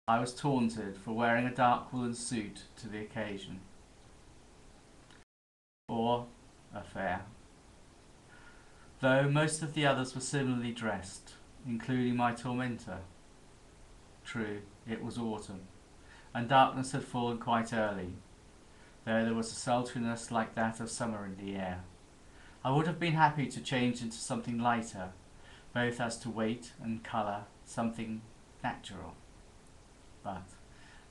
I was taunted for wearing a dark woolen suit to the occasion, or affair, though most of the others were similarly dressed, including my tormentor. True, it was autumn, and darkness had fallen quite early, though there was a sultriness like that of summer in the air. I would have been happy to change into something lighter, both as to weight and colour, something natural. But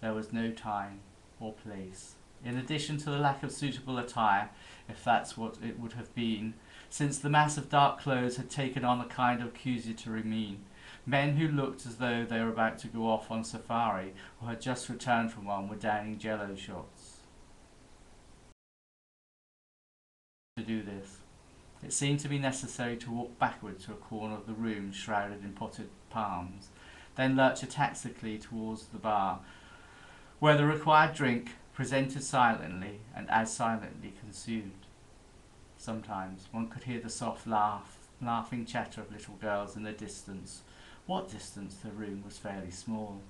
there was no time or place. In addition to the lack of suitable attire, if that's what it would have been, since the mass of dark clothes had taken on a kind of accusatory mien, men who looked as though they were about to go off on safari or had just returned from one were downing jello shots. To do this, it seemed to be necessary to walk backward to a corner of the room shrouded in potted palms, then lurch ataxically towards the bar, where the required drink presented silently and as silently consumed. Sometimes one could hear the soft laughing chatter of little girls in the distance. What distance? The room was fairly small.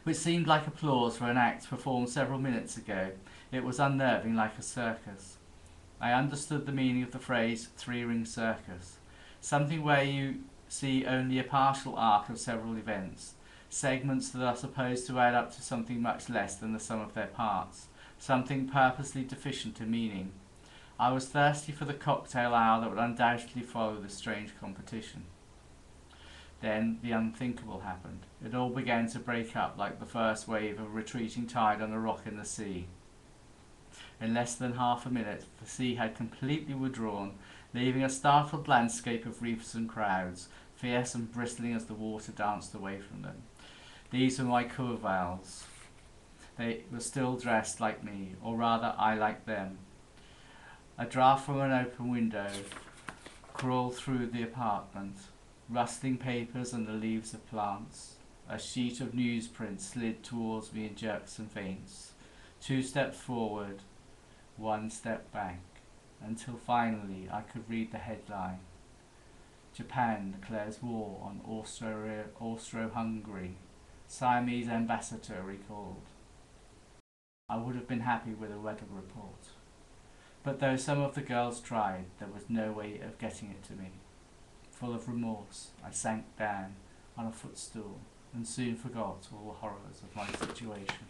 Which seemed like applause for an act performed several minutes ago. It was unnerving, like a circus. I understood the meaning of the phrase three-ring circus, something where you see only a partial arc of several events, segments that are supposed to add up to something much less than the sum of their parts, something purposely deficient in meaning. I was thirsty for the cocktail hour that would undoubtedly follow this strange competition. Then the unthinkable happened. It all began to break up like the first wave of a retreating tide on a rock in the sea. In less than half a minute, the sea had completely withdrawn, leaving a startled landscape of reefs and crowds, fierce and bristling as the water danced away from them. These were my coevals. They were still dressed like me, or rather I like them. A draught from an open window crawled through the apartment, rustling papers and the leaves of plants. A sheet of newsprint slid towards me in jerks and feints. 2 steps forward, 1 step back, until finally I could read the headline. Japan declares war on Austro-Hungary. Siamese ambassador recalled. I would have been happy with a weather report. But though some of the girls tried, there was no way of getting it to me. Full of remorse, I sank down on a footstool and soon forgot all the horrors of my situation.